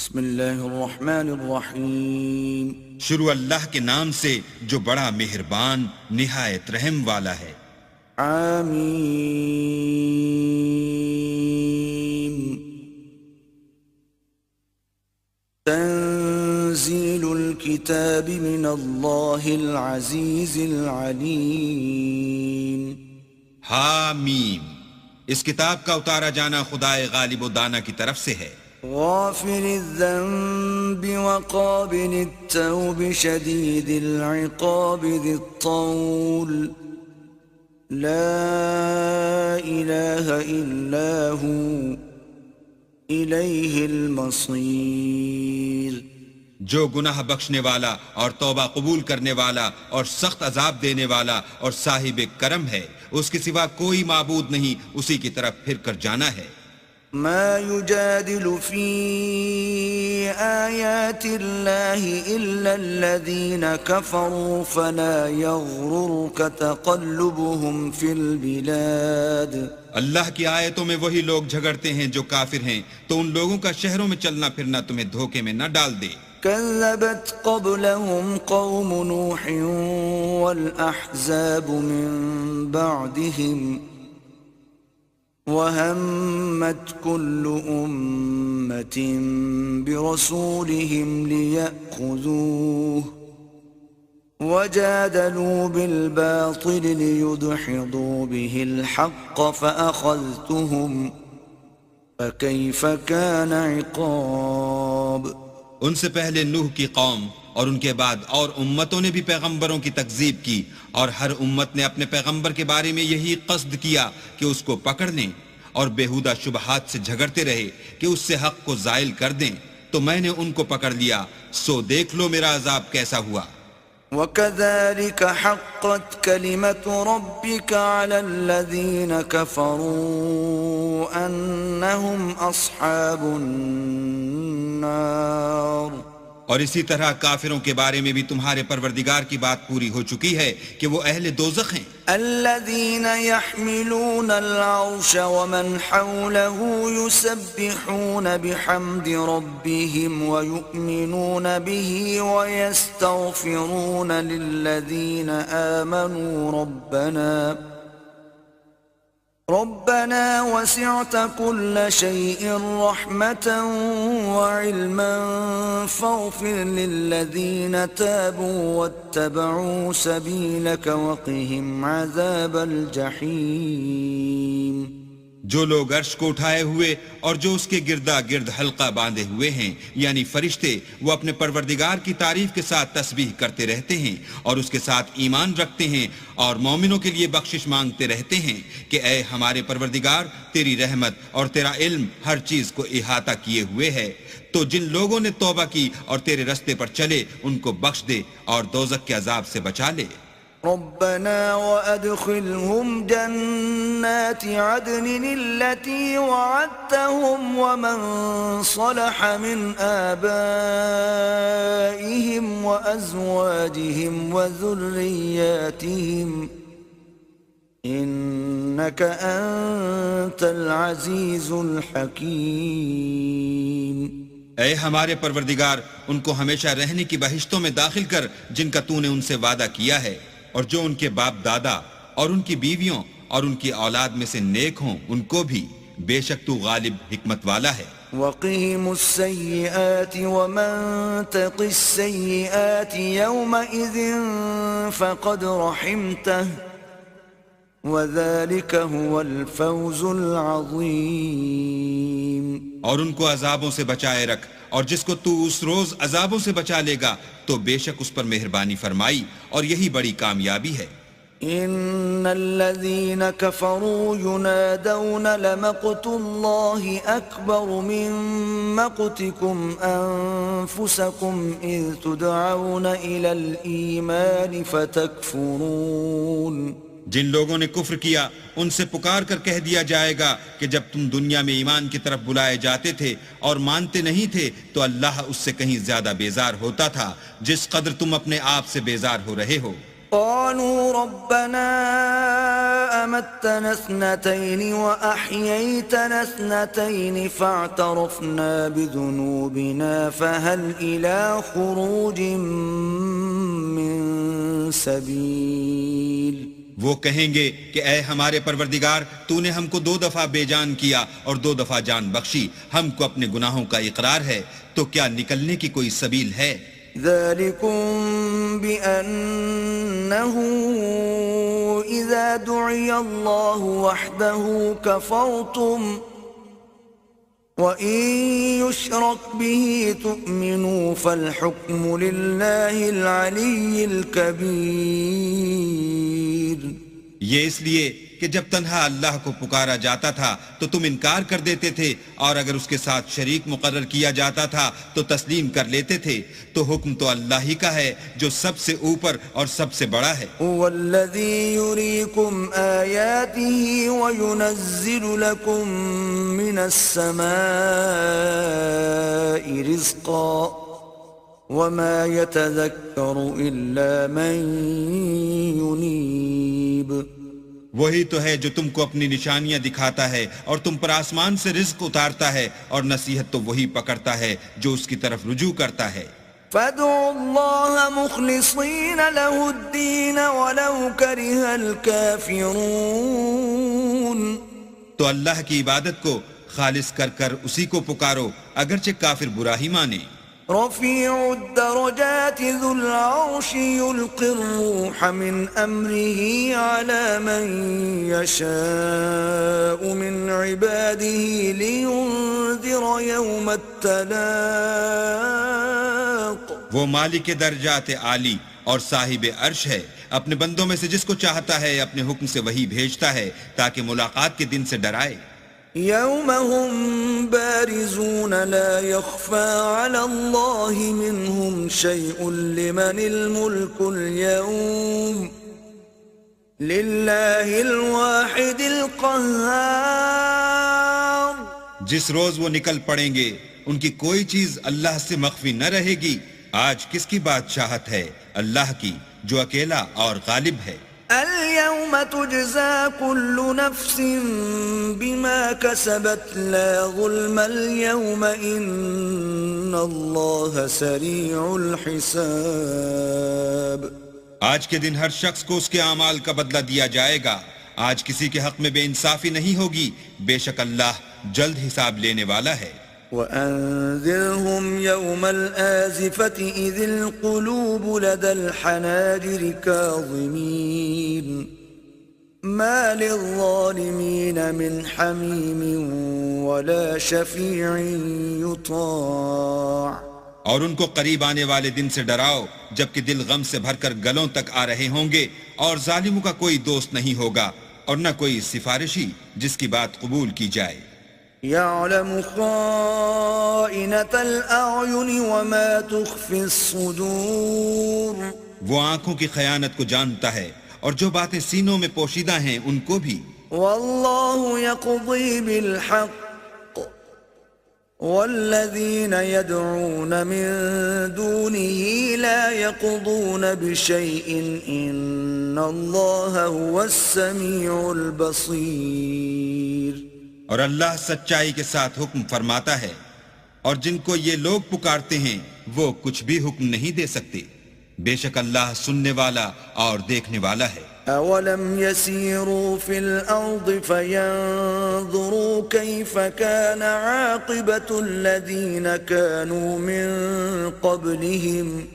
بسم اللہ الرحمن الرحیم شروع اللہ کے نام سے جو بڑا مہربان نہایت رحم والا ہے۔ آمین تنزیل الكتاب من اللہ العزیز العلیم۔ حامیم، اس کتاب کا اتارا جانا خدائے غالب و دانا کی طرف سے ہے۔ غافر الذنب وقابل التوب شدید العقاب ذی الطول لا الہ الا ہو الیہ المصیر۔ جو گناہ بخشنے والا اور توبہ قبول کرنے والا اور سخت عذاب دینے والا اور صاحب کرم ہے، اس کے سوا کوئی معبود نہیں، اسی کی طرف پھر کر جانا ہے۔ ما يجادل في آيات الله إلا الذين كفروا فلا يغررك تقلبهم في البلاد۔ اللہ کی آیتوں میں وہی لوگ جھگڑتے ہیں جو کافر ہیں، تو ان لوگوں کا شہروں میں چلنا پھرنا تمہیں دھوکے میں نہ ڈال دے۔ كذبت قبلهم قوم نوح والأحزاب من بعدهم وَهَمَّتْ كُلُّ أُمَّةٍ بِرَسُولِهِمْ لِيَأْخُذُوهُ وَجَادَلُوا بِالْبَاطِلِ لِيُدْحِضُوا بِهِ الْحَقَّ فَأَخَذْتُهُمْ فَكَيْفَ كَانَ عِقَابِ۔ ان سے پہلے نوح کی قوم اور ان کے بعد اور امتوں نے بھی پیغمبروں کی تکذیب کی، اور ہر امت نے اپنے پیغمبر کے بارے میں یہی قصد کیا کہ اس کو پکڑ لیں، اور بےہودہ شبہات سے جھگڑتے رہے کہ اس سے حق کو زائل کر دیں، تو میں نے ان کو پکڑ لیا، سو دیکھ لو میرا عذاب کیسا ہوا۔ وَكَذَلِكَ حَقَّتْ كَلِمَةُ رَبِّكَ عَلَى الَّذِينَ كَفَرُوا أَنَّهُمْ أَصْحَابُ النَّارِ۔ اور اسی طرح کافروں کے بارے میں بھی تمہارے پروردگار کی بات پوری ہو چکی ہے کہ وہ اہل دوزخ ہیں۔ الذين يحملون العرش ومن حوله يسبحون بحمد ربهم ويؤمنون به ويستغفرون للذين آمنوا ربنا وسعت كل شيء رحمة وعلما فاغفر للذين تابوا واتبعوا سبيلك وقهم عذاب الجحيم۔ جو لوگ عرش کو اٹھائے ہوئے اور جو اس کے گردا گرد حلقہ باندھے ہوئے ہیں، یعنی فرشتے، وہ اپنے پروردگار کی تعریف کے ساتھ تسبیح کرتے رہتے ہیں اور اس کے ساتھ ایمان رکھتے ہیں اور مومنوں کے لیے بخشش مانگتے رہتے ہیں کہ اے ہمارے پروردگار، تیری رحمت اور تیرا علم ہر چیز کو احاطہ کیے ہوئے ہے، تو جن لوگوں نے توبہ کی اور تیرے رستے پر چلے ان کو بخش دے اور دوزخ کے عذاب سے بچا لے۔ ربنا وأدخلهم جنات عدن التي وعدتهم ومن صلح من آبائهم وأزواجهم وذرياتهم إنك أنت العزيز الحكيم۔ اے ہمارے پروردگار، ان کو ہمیشہ رہنے کی بہشتوں میں داخل کر جن کا تو نے ان سے وعدہ کیا ہے، اور جو ان کے باپ دادا اور ان کی بیویوں اور ان کی اولاد میں سے نیک ہوں ان کو بھی، بے شک تو غالب حکمت والا ہے۔ وقهم السيئات ومن تق السيئات يومئذ فقد رحمته وذلك هو الفوز العظيم۔ اور ان کو عذابوں سے بچائے رکھ، اور جس کو تو اس روز عذابوں سے بچا لے گا تو بے شک اس پر مہربانی فرمائی، اور یہی بڑی کامیابی ہے۔ ان الذين كفروا ينادون لمقت الله اكبر من مقتكم انفسكم اذ تدعون الى الايمان فتكفرون۔ جن لوگوں نے کفر کیا ان سے پکار کر کہہ دیا جائے گا کہ جب تم دنیا میں ایمان کی طرف بلائے جاتے تھے اور مانتے نہیں تھے تو اللہ اس سے کہیں زیادہ بیزار ہوتا تھا جس قدر تم اپنے آپ سے بیزار ہو رہے ہو۔ قالوا ربنا أمتنا اثنتين وأحييتنا اثنتين فاعترفنا بذنوبنا فهل إلى خروج من سبيل. وہ کہیں گے کہ اے ہمارے پروردگار تو نے ہم کو 2 دفعہ بے جان کیا اور 2 دفعہ جان بخشی، ہم کو اپنے گناہوں کا اقرار ہے، تو کیا نکلنے کی کوئی سبیل ہے؟ ذلكم بأنه إذا دعي الله وحده كفرتم وإن يشرك به تؤمنوا فالحكم لله العلي الكبير. یہ اس لیے کہ جب تنہا اللہ کو پکارا جاتا تھا تو تم انکار کر دیتے تھے، اور اگر اس کے ساتھ شریک مقرر کیا جاتا تھا تو تسلیم کر لیتے تھے، تو حکم تو اللہ ہی کا ہے جو سب سے اوپر اور سب سے بڑا ہے. هو الذي يريكم آياته وينزل لكم من السماء رزقا وما يتذكر إلا من ينيب. وہی تو ہے جو تم کو اپنی نشانیاں دکھاتا ہے اور تم پر آسمان سے رزق اتارتا ہے، اور نصیحت تو وہی پکڑتا ہے جو اس کی طرف رجوع کرتا ہے. فادعوا الله مخلصين له الدين ولو كره الكافرون. تو اللہ کی عبادت کو خالص کر کر اسی کو پکارو اگرچہ کافر برا ہی مانے. رفيع الدرجات ذو العرش يلقي الروح من أمره على من يشاء من عباده لينذر يوم التلاق. وہ مالک درجات عالی اور صاحب عرش ہے، اپنے بندوں میں سے جس کو چاہتا ہے اپنے حکم سے وہی بھیجتا ہے تاکہ ملاقات کے دن سے ڈرائے. يوم هم بارزون لا يخفى على الله منهم شيء لمن الملك اليوم لله الواحد القهار. جس روز وہ نکل پڑیں گے ان کی کوئی چیز اللہ سے مخفی نہ رہے گی. آج کس کی بادشاہت ہے؟ اللہ کی جو اکیلا اور غالب ہے. اليوم تجزى كل نفس بما كسبت لا ظلم اليوم إن الله سريع الحساب. آج کے دن ہر شخص کو اس کے اعمال کا بدلہ دیا جائے گا. آج کسی کے حق میں بے انصافی نہیں ہوگی، بے شک اللہ جلد حساب لینے والا ہے. وأنذرهم يوم الآزفة إذ القلوب لدى الحناجر كاظمين ما للظالمين من حميم ولا شفيع يطاع. اور ان کو قریب آنے والے دن سے ڈراؤ جبکہ دل غم سے بھر کر گلوں تک آ رہے ہوں گے، اور ظالموں کا کوئی دوست نہیں ہوگا اور نہ کوئی سفارشی جس کی بات قبول کی جائے. يعلم خائنة الأعين وما تخفي الصدور. وہ آنکھوں کی خیانت کو جانتا ہے اور جو باتیں سینوں میں پوشیدہ ہیں ان کو بھی. والله يقضي بالحق والذين يدعون من دونه لا يقضون بشيء إن الله هو السميع البصير. اور اللہ سچائی کے ساتھ حکم فرماتا ہے، اور جن کو یہ لوگ پکارتے ہیں وہ کچھ بھی حکم نہیں دے سکتے، بے شک اللہ سننے والا اور دیکھنے والا ہے. أولم يسيروا في الأرض فينظروا كيف كان عاقبة الذين كانوا من قبلهم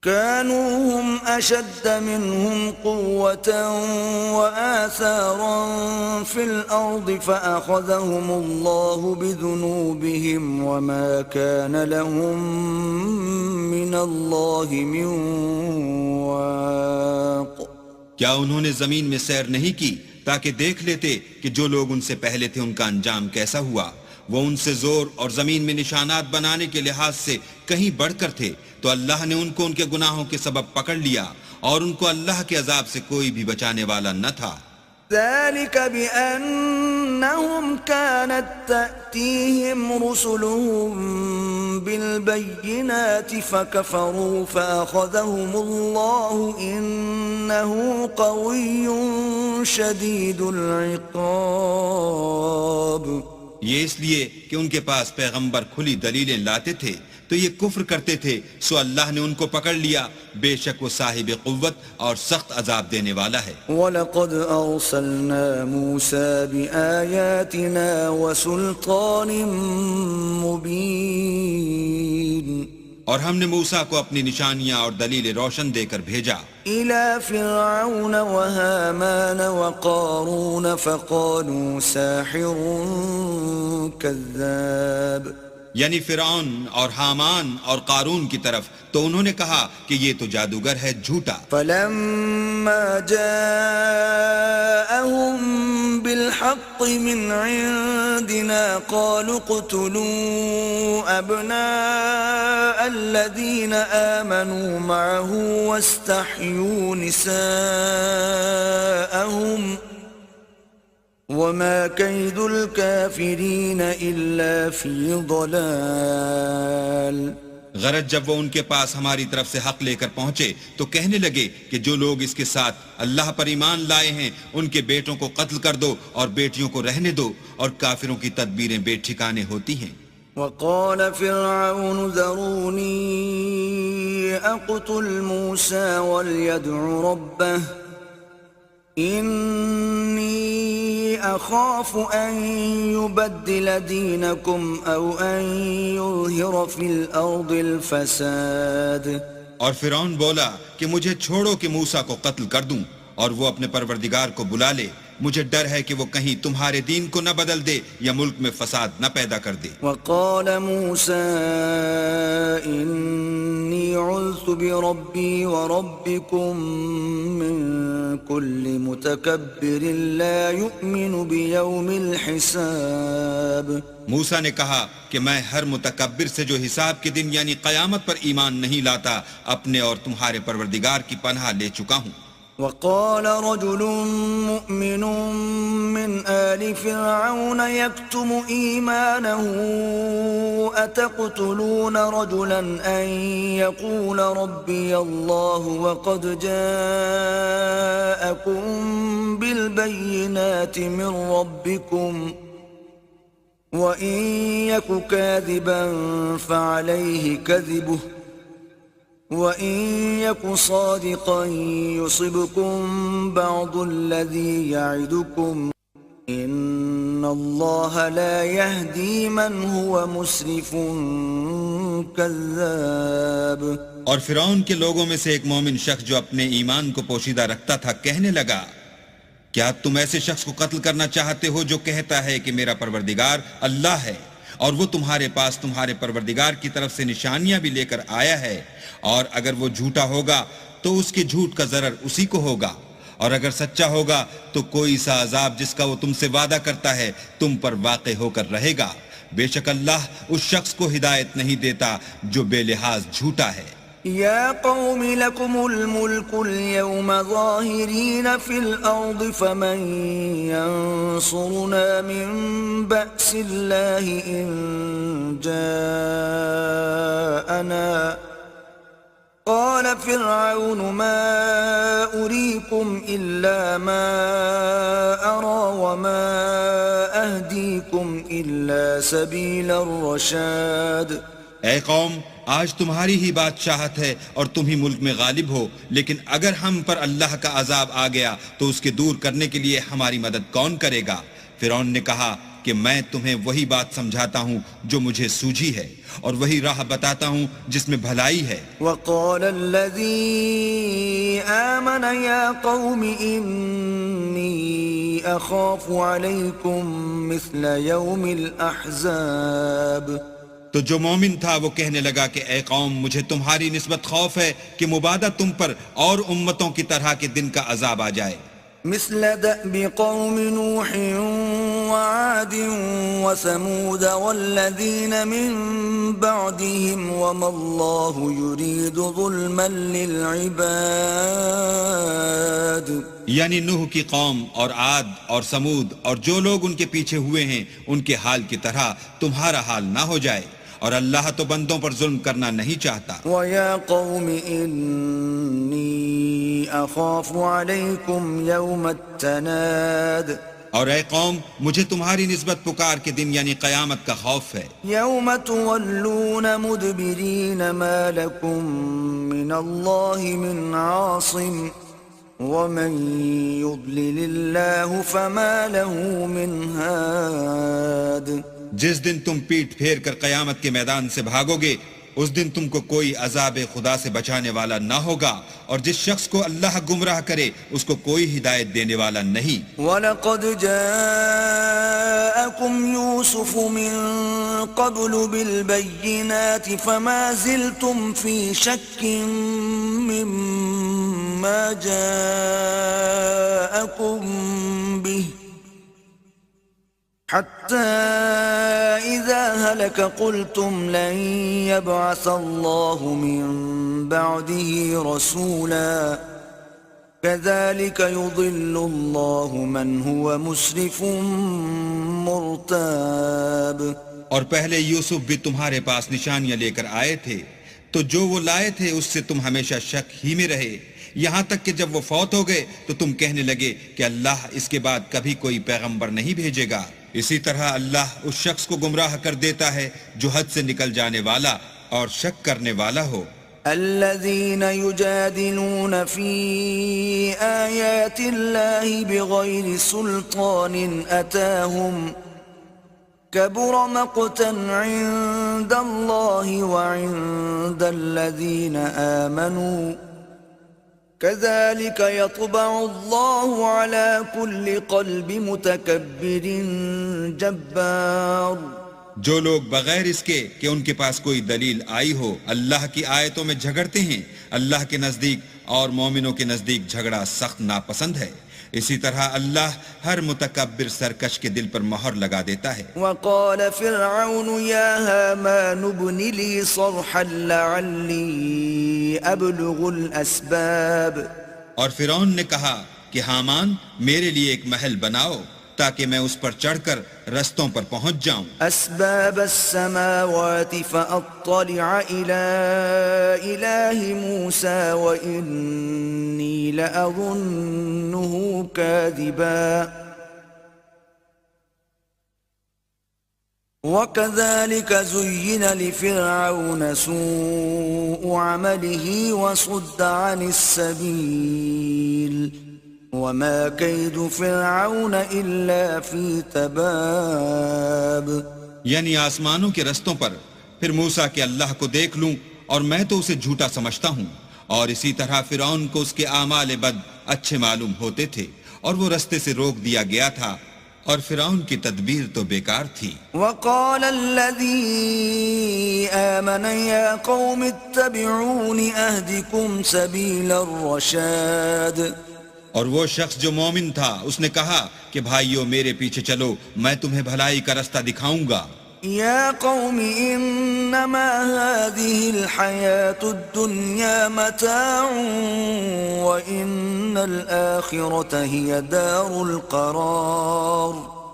كانوا هم أشد منهم قوة وآثارا في الأرض فأخذهم الله بذنوبهم وما كان لهم من الله من واق. کیا انہوں نے زمین میں سیر نہیں کی تاکہ دیکھ لیتے کہ جو لوگ ان سے پہلے تھے ان کا انجام کیسا ہوا؟ وہ ان سے زور اور زمین میں نشانات بنانے کے لحاظ سے کہیں بڑھ کر تھے، تو اللہ نے ان کو ان کے گناہوں کے سبب پکڑ لیا، اور ان کو اللہ کے عذاب سے کوئی بھی بچانے والا نہ تھا. ذلك بأنهم كانت تأتيهم رسلهم بالبينات فكفروا فأخذهم الله إنه قوي شديد العقاب. یہ اس لیے کہ ان کے پاس پیغمبر کھلی دلیلیں لاتے تھے تو یہ کفر کرتے تھے، سو اللہ نے ان کو پکڑ لیا، بے شک وہ صاحب قوت اور سخت عذاب دینے والا ہے. وَلَقَدْ أَرْسَلْنَا مُوسَى بِآيَاتِنَا وَسُلْطَانٍ مُبِينٍ. اور ہم نے موسیٰ کو اپنی نشانیاں اور دلیل روشن دے کر بھیجا إِلَى فِرْعَوْنَ وَهَامَانَ وَقَارُونَ فَقَالُوا سَاحِرٌ كَذَّابٌ. یعنی فرعون اور حامان اور قارون کی طرف، تو انہوں نے کہا کہ یہ تو جادوگر ہے، جھوٹا. فَلَمَّا جَاءَهُم بِالْحَقِّ مِنْ عِنْدِنَا قَالُوا اقْتُلُوا أَبْنَاءَ الَّذِينَ آمَنُوا مَعَهُ وَاسْتَحْيُوا نِسَاءَهُمْ وَمَا كَيْدُ الْكَافِرِينَ إِلَّا فِي ضَلَالٍ. غرض جب وہ ان کے پاس ہماری طرف سے حق لے کر پہنچے تو کہنے لگے کہ جو لوگ اس کے ساتھ اللہ پر ایمان لائے ہیں ان کے بیٹوں کو قتل کر دو اور بیٹیوں کو رہنے دو، اور کافروں کی تدبیریں بے ٹھکانے ہوتی ہیں. وقال فرعون ذروني أقتل موسى وليدع ربه إني أخاف أن يبدل دينكم أو أن يظهر في الأرض الفساد. اور فرعون بولا کہ مجھے چھوڑو کہ موسیٰ کو قتل کر دوں اور وہ اپنے پروردگار کو بلا لے، مجھے ڈر ہے کہ وہ کہیں تمہارے دین کو نہ بدل دے یا ملک میں فساد نہ پیدا کر دے. وقال موسى إني عذت بربي وربكم من كل متكبر لا يؤمن بيوم الحساب. موسیٰ نے کہا کہ میں ہر متکبر سے جو حساب کے دن یعنی قیامت پر ایمان نہیں لاتا اپنے اور تمہارے پروردگار کی پناہ لے چکا ہوں. وقال رجل مؤمن من آل فرعون يكتم إيمانه أتقتلون رجلا أن يقول ربي الله وقد جاءكم بالبينات من ربكم وإن يك كاذبا فعليه كذبه وَإِن يَكُ صَادِقًا يُصِبْكُم بَعْضُ الَّذِي يَعِدُكُمْ إِنَّ اللَّهَ لَا يَهْدِي مَنْ هُوَ مُسْرِفٌ كَذَّابٌ. اور فرعون کے لوگوں میں سے ایک مومن شخص جو اپنے ایمان کو پوشیدہ رکھتا تھا کہنے لگا، کیا تم ایسے شخص کو قتل کرنا چاہتے ہو جو کہتا ہے کہ میرا پروردگار اللہ ہے اور وہ تمہارے پاس تمہارے پروردگار کی طرف سے نشانیاں بھی لے کر آیا ہے، اور اگر وہ جھوٹا ہوگا تو اس کے جھوٹ کا ضرر اسی کو ہوگا، اور اگر سچا ہوگا تو کوئی سا عذاب جس کا وہ تم سے وعدہ کرتا ہے تم پر واقع ہو کر رہے گا. بے شک اللہ اس شخص کو ہدایت نہیں دیتا جو بے لحاظ جھوٹا ہے. يا قوم لكم الملك اليوم ظاهرين في الأرض فمن ينصرنا من بأس الله إن جاءنا. قال فرعون ما أريكم إلا ما أرى وما أهديكم إلا سبيل الرشاد. اے قوم، آج تمہاری ہی بادشاہت ہے اور تم ہی ملک میں غالب ہو، لیکن اگر ہم پر اللہ کا عذاب آ گیا تو اس کے دور کرنے کے لیے ہماری مدد کون کرے گا؟ فرعون نے کہا کہ میں تمہیں وہی بات سمجھاتا ہوں جو مجھے سوجھی ہے اور وہی راہ بتاتا ہوں جس میں بھلائی ہے. وقال الذي آمن يا قوم إني أخاف عليكم مثل يوم الأحزاب. تو جو مومن تھا وہ کہنے لگا کہ اے قوم، مجھے تمہاری نسبت خوف ہے کہ مبادہ تم پر اور امتوں کی طرح کے دن کا عذاب آ جائے. مثل دأب قوم نوح وعاد وثمود والذين من بعدهم وما الله يريد ظلما للعباد. یعنی نوح کی قوم اور عاد اور سمود اور جو لوگ ان کے پیچھے ہوئے ہیں ان کے حال کی طرح تمہارا حال نہ ہو جائے، اور اللہ تو بندوں پر ظلم کرنا نہیں چاہتا. وَيَا قَوْمِ إِنِّي أَخَافُ عَلَيْكُمْ يَوْمَ التَّنَادِ. اور اے قوم، مجھے تمہاری نسبت پکار کے دن یعنی قیامت کا خوف ہے. يَوْمَ تُوَلُّونَ مُدْبِرِينَ مَا لَكُمْ مِنَ اللَّهِ مِنْ عَاصِمٍ وَمَنْ يُضْلِلِ اللَّهُ فَمَا لَهُ مِنْ هَادٍ. جس دن تم پیٹ پھیر کر قیامت کے میدان سے بھاگو گے، اس دن تم کو کوئی عذاب خدا سے بچانے والا نہ ہوگا، اور جس شخص کو اللہ گمراہ کرے اس کو کوئی ہدایت دینے والا نہیں. وَلَقَدْ جَاءَكُمْ يُوسُفُ مِنْ قَبْلُ بِالْبَيِّنَاتِ فَمَا زِلْتُمْ فِي شَكٍّ مِّمَّا جَاءَكُمْ بِهِ حتى إذا هلك قلتم لن يبعث الله من بعده رسولا كذلك يضل الله من هو مسرف مرتاب. اور پہلے یوسف بھی تمہارے پاس نشانیاں لے کر آئے تھے، تو جو وہ لائے تھے اس سے تم ہمیشہ شک ہی میں رہے، یہاں تک کہ جب وہ فوت ہو گئے تو تم کہنے لگے کہ اللہ اس کے بعد کبھی کوئی پیغمبر نہیں بھیجے گا. اسی طرح اللہ اس شخص کو گمراہ کر دیتا ہے جو حد سے نکل جانے والا اور شک کرنے والا ہو. الذين يجادلون في آيات الله بغير سلطان أتاهم كبر مقتا عند الله وعند الذين آمنوا كذلك يطبع الله على كل قلب متكبر جبار. جو لوگ بغیر اس کے کہ ان کے پاس کوئی دلیل آئی ہو اللہ کی آیتوں میں جھگڑتے ہیں، اللہ کے نزدیک اور مومنوں کے نزدیک جھگڑا سخت ناپسند ہے. اسی طرح اللہ ہر متکبر سرکش کے دل پر مہر لگا دیتا ہے. وقال فرعون يا هامان ابن لي صرحا لعلي أبلغ الأسباب. اور فرعون نے کہا کہ حامان میرے لیے ایک محل بناؤ تاکہ میں اس پر چڑھ کر رستوں پر پہنچ جاؤں. أسباب السماوات فأطلع إلى إله موسى وإني لأظنه كاذبا. وكذلك زين لفرعون سوء عمله وصد عن السبيل وما كيد فرعون إلا في تباب. یعنی آسمانوں کے رستوں پر پھر موسیٰ کہ اللہ کو دیکھ لوں اور میں تو اسے جھوٹا سمجھتا ہوں، اور اسی طرح فرعون کو اس کے اعمال بد اچھے معلوم ہوتے تھے اور وہ رستے سے روک دیا گیا تھا، اور فرعون کی تدبیر تو بیکار تھی. وقال الذي آمن يا قوم اتبعون أهدكم سبيل الرشاد. اور وہ شخص جو مومن تھا اس نے کہا کہ بھائیو میرے پیچھے چلو، میں تمہیں بھلائی کا رستہ دکھاؤں گا. يا قوم إنما هذه الحياة الدنيا متاع وإن الآخرة هي دار القرار.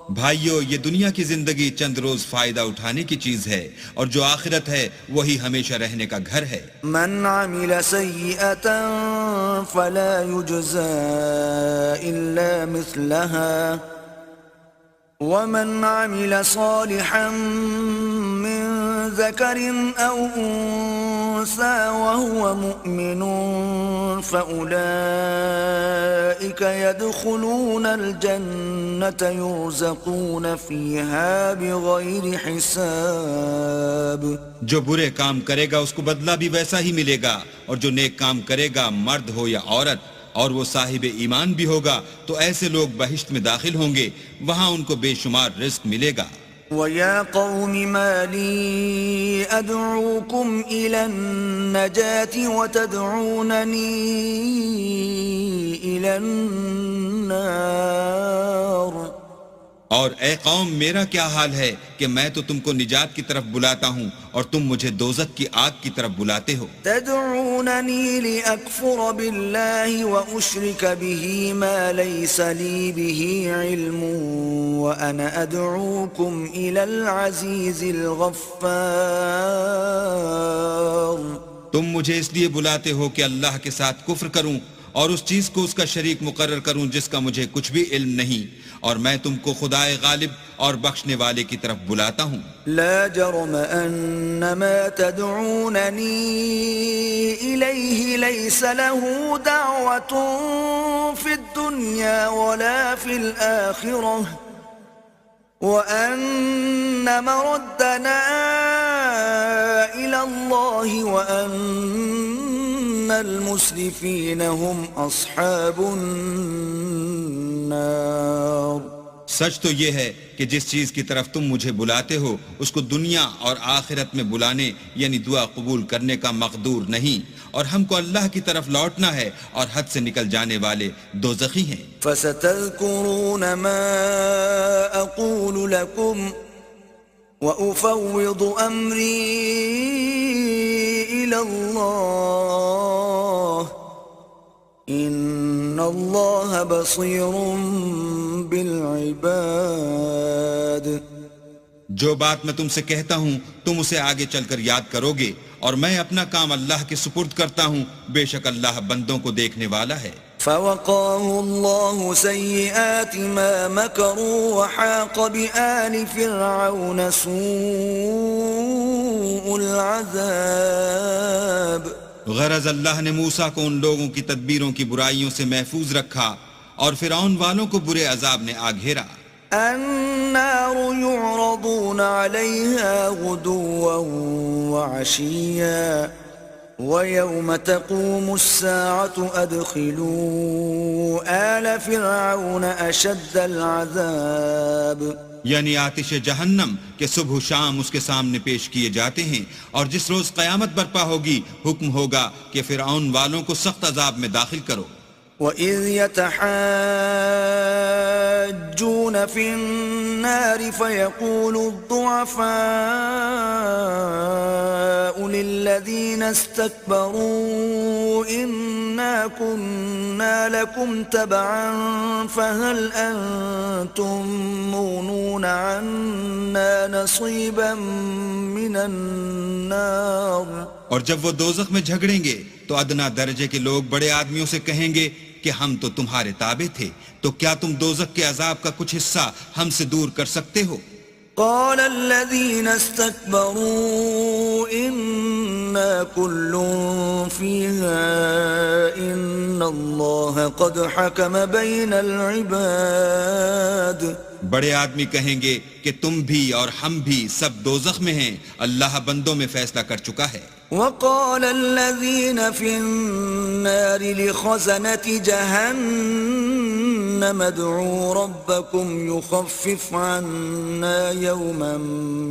بھائیو یہ دنیا کی زندگی چند روز فائدہ اٹھانے کی چیز ہے، اور جو آخرت ہے وہی ہمیشہ رہنے کا گھر ہے. من عمل سيئة فلا يجزى إلا مثلها ومن عمل صالحا من ذكر أو أنثى وهو مؤمن فأولئك يدخلون الجنة يرزقون فيها بغير حساب. جو برے کام کرے گا اس کو بدلہ بھی ویسا ہی ملے گا، اور جو نیک کام کرے گا مرد ہو یا عورت اور وہ صاحب ایمان بھی ہوگا تو ایسے لوگ بہشت میں داخل ہوں گے، وہاں ان کو بے شمار رزق ملے گا. وَيَا قَوْمِ مَا لِي أَدْعُوكُمْ إِلَى النَّجَاةِ وَتَدْعُونَنِي إِلَى النَّارِ اور اے قوم میرا کیا حال ہے کہ میں تو تم کو نجات کی طرف بلاتا ہوں اور تم مجھے دوزخ کی آگ کی طرف بلاتے ہو. تدعونني لأكفر بالله وأشرك به ما ليس لي به علم وأنا أدعوكم إلى العزيز الغفار. تم مجھے اس لیے بلاتے ہو کہ اللہ کے ساتھ کفر کروں اور اس چیز کو اس کا شریک مقرر کروں جس کا مجھے کچھ بھی علم نہیں، اور میں تم کو خدائے غالب اور بخشنے والے کی طرف بلاتا ہوں. لا جرم ان ما تدعونني اليه ليس له دعوة في الدنيا ولا في الآخرة وان مردنا الى الله وان المسرفين هم اصحاب النار. سچ تو یہ ہے کہ جس چیز کی طرف تم مجھے بلاتے ہو اس کو دنیا اور آخرت میں بلانے یعنی دعا قبول کرنے کا مقدور نہیں، اور ہم کو اللہ کی طرف لوٹنا ہے اور حد سے نکل جانے والے دوزخی ہیں. فستذكرون ما اقول لكم وافوض امری الى اللہ ان اللہ بصیر بالعباد. جو بات میں تم سے کہتا ہوں تم اسے آگے چل کر یاد کرو گے، اور میں اپنا کام اللہ کے سپرد کرتا ہوں، بے شک اللہ بندوں کو دیکھنے والا ہے. فوقاه الله سيئات ما مكروا وحاق بآل فرعون سوء العذاب. غرض اللہ نے موسیٰ کو ان لوگوں کی تدبیروں کی برائیوں سے محفوظ رکھا اور فرعون والوں کو برے عذاب نے آ گھیرا. النار يعرضون عليها غدوا وعشيا ويوم تقوم الساعة أدخلوا آل فرعون أشد العذاب. یعنی آتش جہنم کہ صبح و شام اس کے سامنے پیش کیے جاتے ہیں، اور جس روز قیامت برپا ہوگی حکم ہوگا کہ فرعون والوں کو سخت عذاب میں داخل کرو. وَإِذْ يَتَحَاجُّونَ فِي النَّارِ فَيَقُولُ الضُّعَفَاءُ لِلَّذِينَ اسْتَكْبَرُوا إِنَّا كُنَّا لَكُمْ تَبَعًا فَهَلْ أَنْتُمْ مُغْنُونَ عَنَّا نَصِيبًا مِنَ النَّارِ. اور جب وہ دوزخ میں جھگڑیں گے تو ادنا درجے کے لوگ بڑے آدمیوں سے کہیں گے کہ ہم تو تمہارے تابع تھے، تو کیا تم دوزخ کے عذاب کا کچھ حصہ ہم سے دور کر سکتے ہو؟ قال الذين استكبروا إنا كل فيها إن الله قد حكم بين العباد. بڑے آدمی کہیں گے کہ تم بھی اور ہم بھی سب دوزخ میں ہیں، اللہ بندوں میں فیصلہ کر چکا ہے. وقال الذين في النار لخزنة جهنم ادعوا ربكم يخفف عنا يوما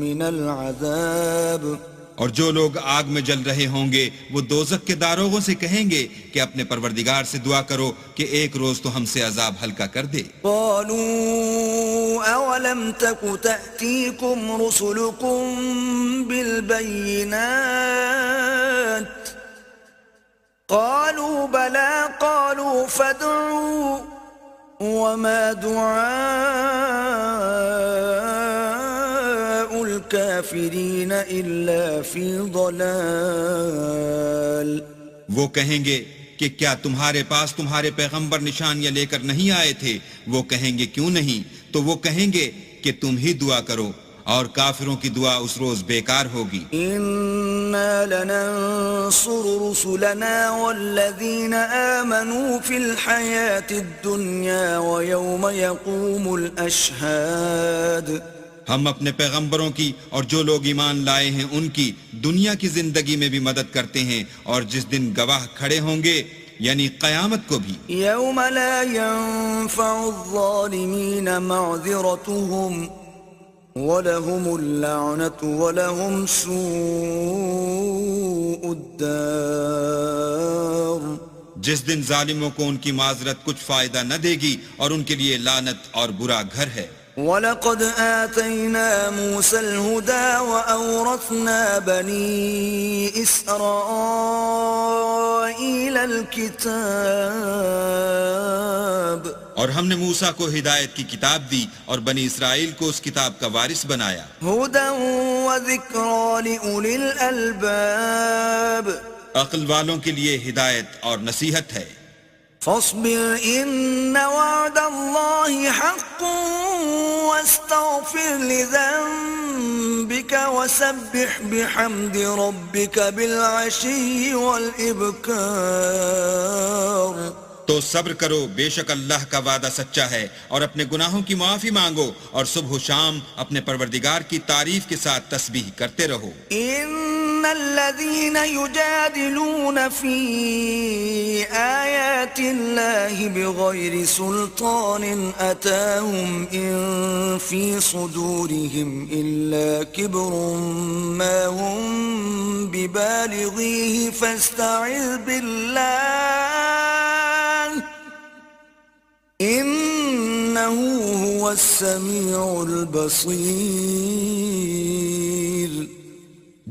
من العذاب. اور جو لوگ آگ میں جل رہے ہوں گے وہ دوزخ کے داروغوں سے کہیں گے کہ اپنے پروردگار سے دعا کرو کہ ایک روز تو ہم سے عذاب ہلکا کر دے. قالوا اولم تك تأتيكم رسلكم بالبينات قالوا بلى قالوا فادعوا وما دعاء الكافرين إلا في ضلال. وہ کہیں گے کہ کیا تمہارے پاس تمہارے پیغمبر نشانیاں لے کر نہیں آئے تھے؟ وہ کہیں گے کیوں نہیں؟ تو وہ کہیں گے کہ تم ہی دعا کرو، اور کافروں کی دعا اس روز بیکار ہوگی. إنا لننصر رسلنا والذين آمنوا في الحياة الدنيا ويوم يقوم الأشهاد. ہم اپنے پیغمبروں کی اور جو لوگ ایمان لائے ہیں ان کی دنیا کی زندگی میں بھی مدد کرتے ہیں، اور جس دن گواہ کھڑے ہوں گے یعنی قیامت کو بھی. يوم لا ينفع الظالمين معذرتهم وَلَهُمُ اللَّعْنَةُ وَلَهُمْ سُوءُ الدَّارِ جس دن ظالموں کو ان کی معذرت کچھ فائدہ نہ دے گی اور ان کے لیے لعنت اور برا گھر ہے. وَلَقَدْ آتَيْنَا مُوسَى الْهُدَى وَأَوْرَثْنَا بَنِي إِسْرَائِيلَ الْكِتَابَ اور ہم نے موسیٰ کو ہدایت کی کتاب دی اور بنی اسرائیل کو اس کتاب کا وارث بنایا. هُدًى وَذِكْرَى لِأُولِي الْأَلْبَابِ عقل والوں کے لیے ہدایت اور نصیحت ہے. فاصبر إن وعد الله حق واستغفر لذنبك وسبح بحمد ربك بالعشي والإبكار. تو صبر کرو، بے شک اللہ کا وعدہ سچا ہے، اور اپنے گناہوں کی معافی مانگو اور صبح و شام اپنے پروردگار کی تعریف کے ساتھ تسبیح کرتے رہو. إن الذين يجادلون في آيات الله بغير سلطان أتاهم إن في صدورهم إلا كبر ما هم ببالغيه فاستعذ بالله إنه هو السميع البصير.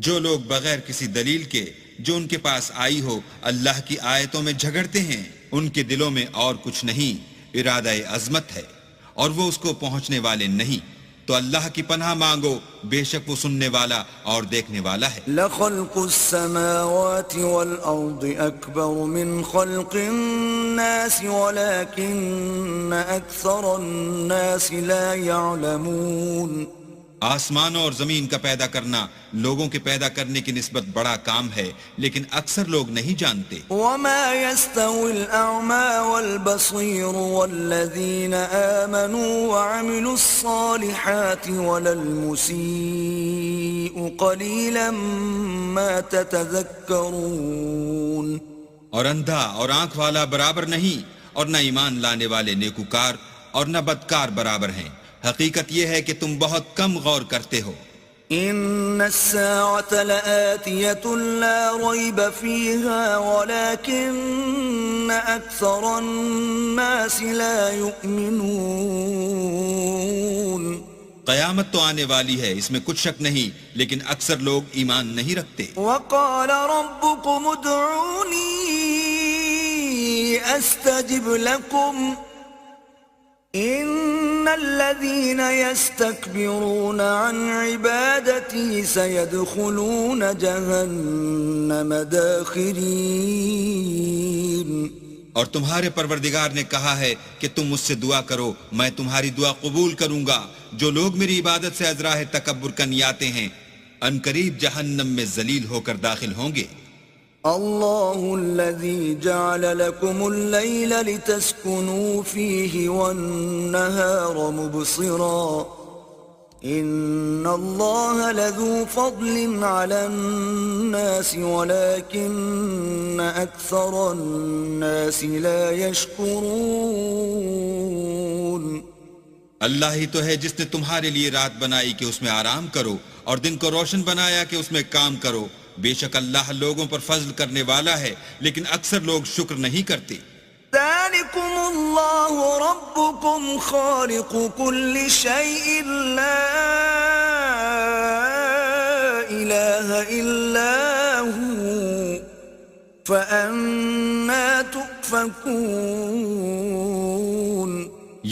جو لوگ بغیر کسی دلیل کے جو ان کے پاس آئی ہو اللہ کی آیتوں میں جھگڑتے ہیں، ان کے دلوں میں اور کچھ نہیں، ارادہ عظمت ہے اور وہ اس کو پہنچنے والے نہیں. تو اللہ کی پناہ مانگو، بے شک وہ سننے والا اور دیکھنے والا ہے. لخلق السماوات والأرض أكبر من خلق الناس ولكن أكثر الناس لا يعلمون. آسمانوں اور زمین کا پیدا کرنا لوگوں کے پیدا کرنے کی نسبت بڑا کام ہے، لیکن اکثر لوگ نہیں جانتے. وما يستوي الأعمى والبصير والذين آمنوا وعملوا الصالحات ولا المسيء قليلا ما تتذكرون. اور اندھا اور آنکھ والا برابر نہیں، اور نہ ایمان لانے والے نیکوکار اور نہ بدکار برابر ہیں. حقیقت یہ ہے کہ تم بہت کم غور کرتے ہو. إن الساعة لآتية لا ريب فيها ولكن أكثر الناس لا يؤمنون. قیامت تو آنے والی ہے، اس میں کچھ شک نہیں، لیکن اکثر لوگ ایمان نہیں رکھتے. وقال ربكم ادعوني أستجب لكم إن الذين يستكبرون عن عبادتي سيدخلون جهنم داخرين. اور تمہارے پروردگار نے کہا ہے کہ تم مجھ سے دعا کرو، میں تمہاری دعا قبول کروں گا. جو لوگ میری عبادت سے ازراہ تکبر کرنے آتے ہیں ان قریب جہنم میں ذلیل ہو کر داخل ہوں گے. الله الذي جعل لكم الليل لتسكنوا فيه والنهار مبصرا إن الله لذو فضل على الناس ولكن أكثر الناس لا يشكرون. اللہ ہی تو ہے جس نے تمہارے لیے رات بنائی کہ اس میں آرام کرو اور دن کو روشن بنایا کہ اس میں کام کرو. بے شک اللہ لوگوں پر فضل کرنے والا ہے، لیکن اکثر لوگ شکر نہیں کرتے. ذلكم الله ربكم خالق كل شيء لا إله إلا هو فأنا تؤفكون.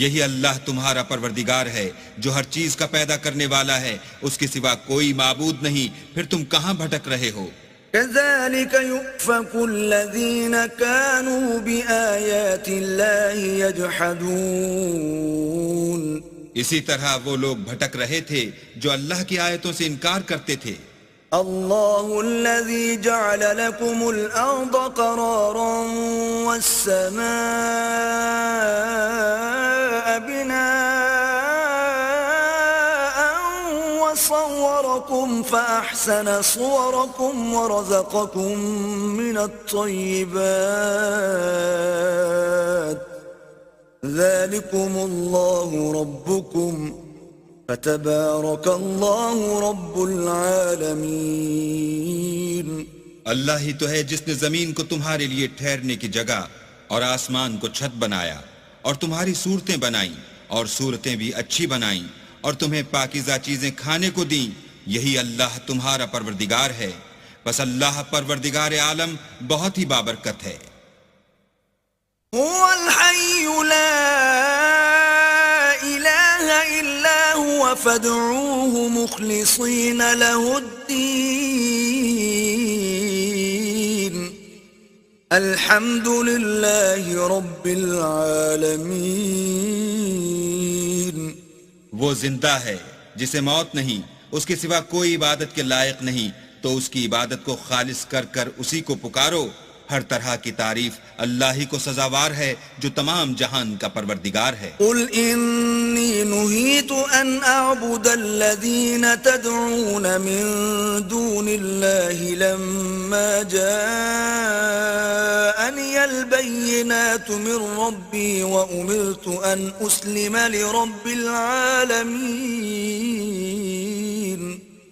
یہی اللہ تمہارا پروردگار ہے جو ہر چیز کا پیدا کرنے والا ہے، اس کے سوا کوئی معبود نہیں، پھر تم کہاں بھٹک رہے ہو. كذلك يؤفك الذين كانوا بآيات الله يجحدون. اسی طرح وہ لوگ بھٹک رہے تھے جو اللہ کی آیتوں سے انکار کرتے تھے. الله الذي جعل لكم الأرض قرارا والسماء بناء وصوركم فأحسن صوركم ورزقكم من الطيبات ذلكم الله ربكم فتبارك الله رب العالمين. اللہ ہی تو ہے جس نے زمین کو تمہارے لیے ٹھہرنے کی جگہ اور آسمان کو چھت بنایا اور تمہاری صورتیں بنائیں اور صورتیں بھی اچھی بنائیں اور تمہیں پاکیزہ چیزیں کھانے کو دیں. یہی اللہ تمہارا پروردگار ہے. بس اللہ پروردگار عالم بہت ہی بابرکت ہے. هو الحي لا إله إلا هو فادعوه مخلصين له الدين الحمد لله رب العالمين. وہ زندہ ہے جسے موت نہیں، اس کے سوا کوئی عبادت کے لائق نہیں، تو اس کی عبادت کو خالص کر کر اسی کو پکارو. ہر طرح کی تعریف اللہ ہی کو سزاوار ہے جو تمام جہان کا پروردگار ہے. قل انی نہیت ان اعبد الذین تدعون من دون اللہ لما جاءنی البینات من ربی وامرت ان اسلم لرب العالمین.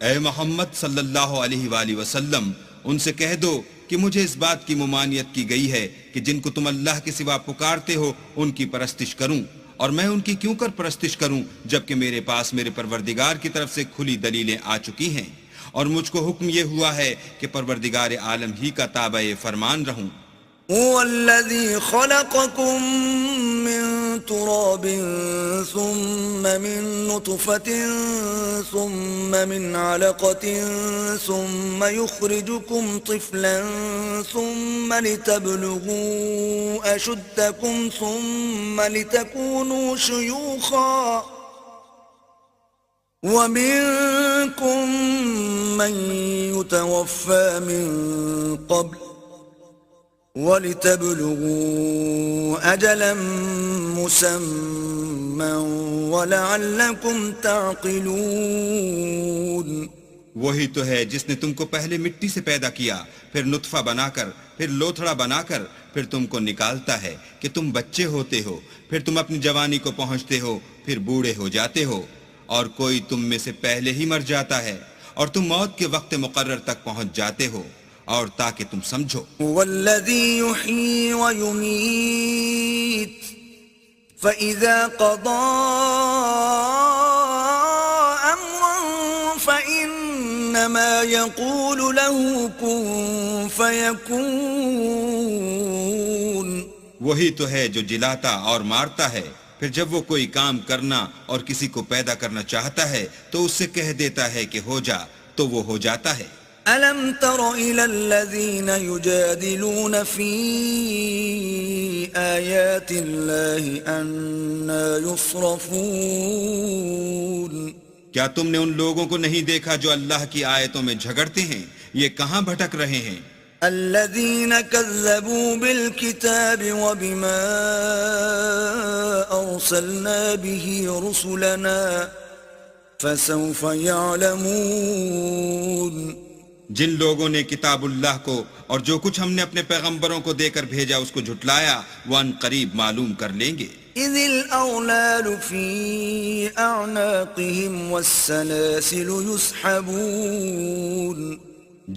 اے محمد صلی اللہ علیہ وآلہ وسلم، ان سے کہہ دو کہ مجھے اس بات کی ممانعت کی گئی ہے کہ جن کو تم اللہ کے سوا پکارتے ہو ان کی پرستش کروں، اور میں ان کی کیوں کر پرستش کروں جبکہ میرے پاس میرے پروردگار کی طرف سے کھلی دلیلیں آ چکی ہیں، اور مجھ کو حکم یہ ہوا ہے کہ پروردگار عالم ہی کا تابع فرمان رہوں. هو الذي خلقكم من تراب ثم من نطفة ثم من علقة ثم يخرجكم طفلا ثم لتبلغوا أشدكم ثم لتكونوا شيوخا ومنكم من يتوفى من قبل وَلِتَبْلُغُوا أَجَلًا مُّسَمًّى وَلَعَلَّكُمْ تَعْقِلُونَ. وہی تو ہے جس نے تم کو پہلے مٹی سے پیدا کیا، پھر نطفہ بنا کر، پھر لوتھڑا بنا کر، پھر تم کو نکالتا ہے کہ تم بچے ہوتے ہو، پھر تم اپنی جوانی کو پہنچتے ہو، پھر بوڑھے ہو جاتے ہو، اور کوئی تم میں سے پہلے ہی مر جاتا ہے، اور تم موت کے وقت مقرر تک پہنچ جاتے ہو، اور تاکہ تم سمجھو. والذی یحیی ویمیت فإذا قضى أمرا فإنما يقول له كن فيكون. وہی تو ہے جو جلاتا اور مارتا ہے، پھر جب وہ کوئی کام کرنا اور کسی کو پیدا کرنا چاہتا ہے تو اس سے کہہ دیتا ہے کہ ہو جا، تو وہ ہو جاتا ہے. أَلَمْ تَرَ إِلَى الَّذِينَ يُجَادِلُونَ فِي آيَاتِ اللَّهِ أَنَّى يُصْرَفُونَ. کیا تم نے ان لوگوں کو نہیں دیکھا جو اللہ کی آیتوں میں جھگڑتے ہیں؟ یہ کہاں بھٹک رہے ہیں؟ الَّذِينَ كَذَّبُوا بِالْكِتَابِ وَبِمَا أَرْسَلْنَا بِهِ رُسُلَنَا فَسَوْفَ يَعْلَمُونَ. جن لوگوں نے کتاب اللہ کو اور جو کچھ ہم نے اپنے پیغمبروں کو دے کر بھیجا اس کو جھٹلایا، وہ ان قریب معلوم کر لیں گے. اذ الاغلال في اعناقهم والسلاسل يسحبون.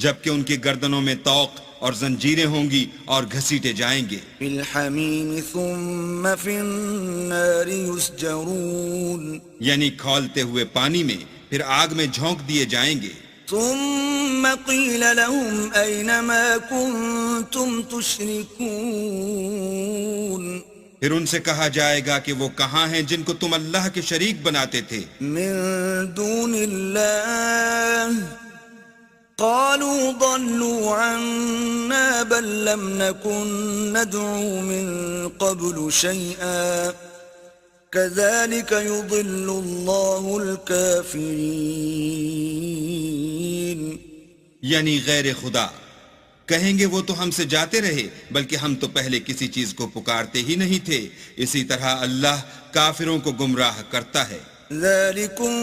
جبکہ ان کی گردنوں میں طوق اور زنجیریں ہوں گی اور گھسیٹے جائیں گے. في الحمیم ثم في النار يسجرون. یعنی کھولتے ہوئے پانی میں، پھر آگ میں جھونک دیے جائیں گے. ثم قيل لهم أين ما كنتم تشركون. پھر ان سے کہا جائے گا کہ وہ کہاں ہیں جن کو تم اللہ کے شریک بناتے تھے. من دون الله قالوا ضلوا عنا بل لم نكن ندعو من قبل شيئا كذلك يضل الله الكافرين. یعنی غیر خدا کہیں گے وہ تو ہم سے جاتے رہے، بلکہ ہم تو پہلے کسی چیز کو پکارتے ہی نہیں تھے. اسی طرح اللہ کافروں کو گمراہ کرتا ہے. ذلكم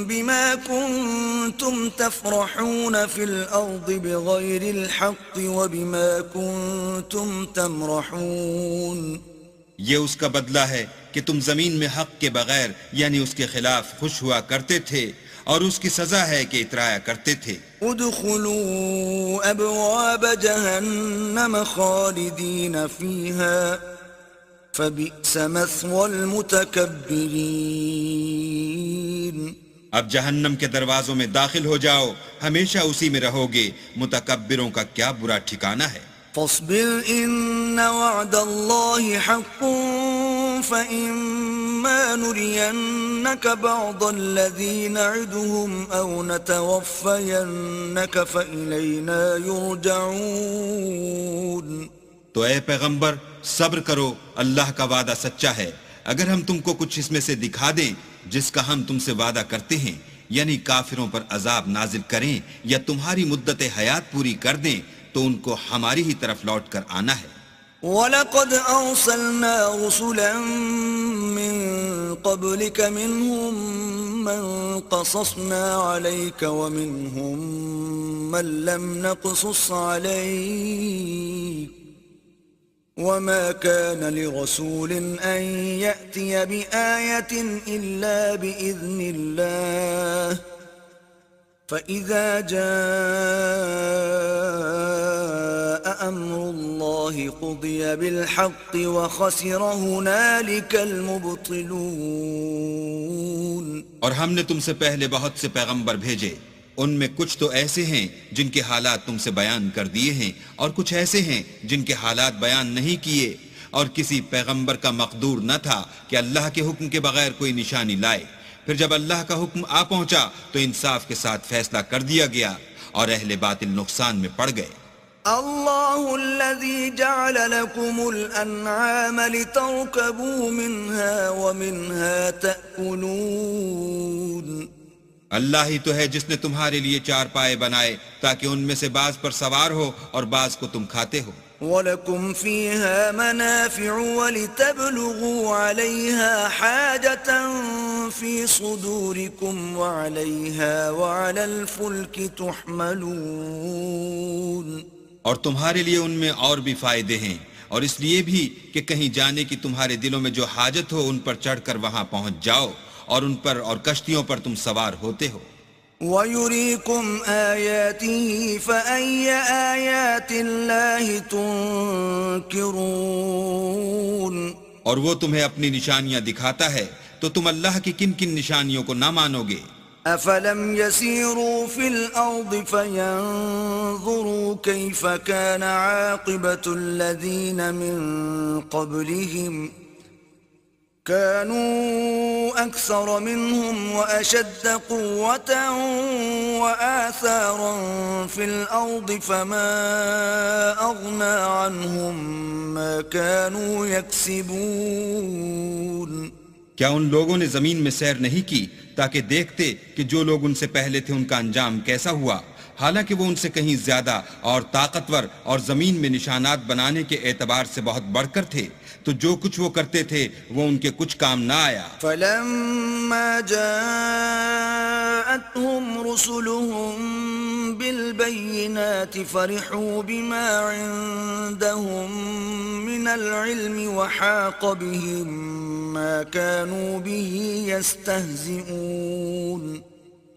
بما كنتم تفرحون في الأرض بغير الحق وبما كنتم تمرحون. یہ اس کا بدلہ ہے کہ تم زمین میں حق کے بغیر یعنی اس کے خلاف خوش ہوا کرتے تھے، اور اس کی سزا ہے کہ اترایا کرتے تھے۔ ادخلوا ابواب جہنم خالدین فیہا فبئس مثوى المتکبرین۔ اب جہنم کے دروازوں میں داخل ہو جاؤ، ہمیشہ اسی میں رہو گے، متکبروں کا کیا برا ٹھکانہ ہے۔ فاصبر ان وعد اللہ حق فإما نرينك بعض الذي نعدهم أو نتوفينك فإلينا يرجعون۔ تو اے پیغمبر صبر کرو، اللہ کا وعدہ سچا ہے، اگر ہم تم کو کچھ اس میں سے دکھا دیں جس کا ہم تم سے وعدہ کرتے ہیں، یعنی کافروں پر عذاب نازل کریں یا تمہاری مدت حیات پوری کر دیں، تو ان کو ہماری ہی طرف لوٹ کر آنا ہے۔ وَلَقَدْ أَرْسَلْنَا رُسُلًا مِّن قَبْلِكَ مِنْهُمْ مَنْ قَصَصْنَا عَلَيْكَ وَمِنْهُمْ مَنْ لَمْ نَقْصُصْ عَلَيْكَ وَمَا كَانَ لِرَسُولٍ أَنْ يَأْتِيَ بِآيَةٍ إِلَّا بِإِذْنِ اللَّهِ فَإِذَا جَاءَ أَمْرُ اللَّهِ قُضِيَ بِالْحَقِّ وَخَسِرَ هُنَالِكَ الْمُبْطِلُونَ۔ اور ہم نے تم سے پہلے بہت سے پیغمبر بھیجے، ان میں کچھ تو ایسے ہیں جن کے حالات تم سے بیان کر دیے ہیں، اور کچھ ایسے ہیں جن کے حالات بیان نہیں کیے، اور کسی پیغمبر کا مقدور نہ تھا کہ اللہ کے حکم کے بغیر کوئی نشانی لائے۔ پھر جب اللہ کا حکم آ پہنچا تو انصاف کے ساتھ فیصلہ کر دیا گیا، اور اہل باطل نقصان میں پڑ گئے۔ اللہ الذي جعل لكم الانعام لتركبوا منها ومنها تأكلون۔ اللہ ہی تو ہے جس نے تمہارے لیے چار پائے بنائے تاکہ ان میں سے بعض پر سوار ہو اور بعض کو تم کھاتے ہو۔ وَلَكُمْ فِيهَا مَنَافِعُ وَلِتَبْلُغُوا عَلَيْهَا حَاجَةً فِي صُدُورِكُمْ وَعَلَيْهَا وَعَلَى الْفُلْكِ تُحْمَلُونَ۔ اور تمہارے لیے ان میں اور بھی فائدے ہیں، اور اس لیے بھی کہ کہیں جانے کی تمہارے دلوں میں جو حاجت ہو ان پر چڑھ کر وہاں پہنچ جاؤ، اور ان پر اور کشتیوں پر تم سوار ہوتے ہو۔ وَيُرِيكُمْ آيَاتِهِ فَأَيَّ آيَاتِ اللَّهِ تُنْكِرُونَ۔ اور وہ تمہیں اپنی نشانیاں دکھاتا ہے تو تم اللہ کی کن کن نشانیوں کو نہ مانو گے؟ أَفَلَمْ يَسِيرُوا فِي الْأَرْضِ فَيَنْظُرُوا كَيْفَ كَانَ عَاقِبَةُ الَّذِينَ مِنْ قَبْلِهِمْ كانوا أكثر منهم وأشد قوة وآثارا في الأرض فما أغنى عنهم ما كانوا يكسبون۔ کیا ان لوگوں نے زمین میں سیر نہیں کی تاکہ دیکھتے کہ جو لوگ ان سے پہلے تھے ان کا انجام کیسا ہوا، حالانکہ وہ ان سے کہیں زیادہ اور طاقتور اور زمین میں نشانات بنانے کے اعتبار سے بہت بڑھ کر تھے، تو جو کچھ وہ کرتے تھے وہ ان کے کچھ کام نہ آیا۔ فَلَمَّا جَاءَتْهُمْ رُسُلُهُم بِالْبَيِّنَاتِ فَرِحُوا بِمَا عِندَهُم مِّنَ الْعِلْمِ وَحَاقَ بِهِم مَّا كَانُوا بِهِ يَسْتَهْزِئُونَ۔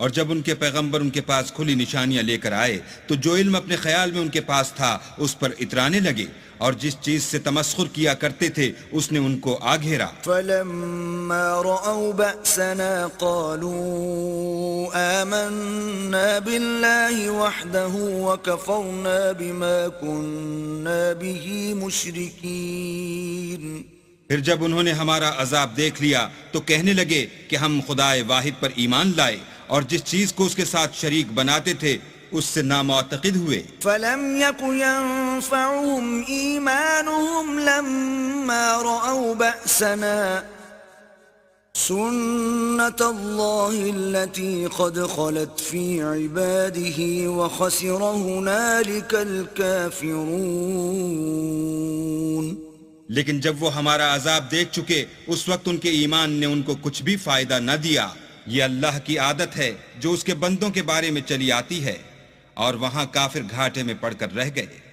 اور جب ان کے پیغمبر ان کے پاس کھلی نشانیاں لے کر آئے تو جو علم اپنے خیال میں ان کے پاس تھا اس پر اترانے لگے، اور جس چیز سے تمسخر کیا کرتے تھے اس نے ان کو آ گھیرا۔ فَلَمَّا رَأَوْا بَأْسَنَا قَالُوا آمَنَّا بِاللَّهِ وَحْدَهُ وَكَفَرْنَا بِمَا كُنَّا بِهِ مُشْرِكِينَ۔ پھر جب انہوں نے ہمارا عذاب دیکھ لیا تو کہنے لگے کہ ہم خدائے واحد پر ایمان لائے اور جس چیز کو اس کے ساتھ شریک بناتے تھے اس سے نامعتقد ہوئے۔ فَلَمْ يَكُ يَنفَعُهُمْ إِيمَانُهُمْ لَمَّا رَأَوْا بَأْسَنَا سُنَّةَ اللَّهِ الَّتِي قَدْ خَلَتْ فِي عِبَادِهِ وَخَسِرَ هُنَالِكَ الْكَافِرُونَ۔ لیکن جب وہ ہمارا عذاب دیکھ چکے اس وقت ان کے ایمان نے ان کو کچھ بھی فائدہ نہ دیا۔ یہ اللہ کی عادت ہے جو اس کے بندوں کے بارے میں چلی آتی ہے، اور وہاں کافر گھاٹے میں پڑ کر رہ گئے۔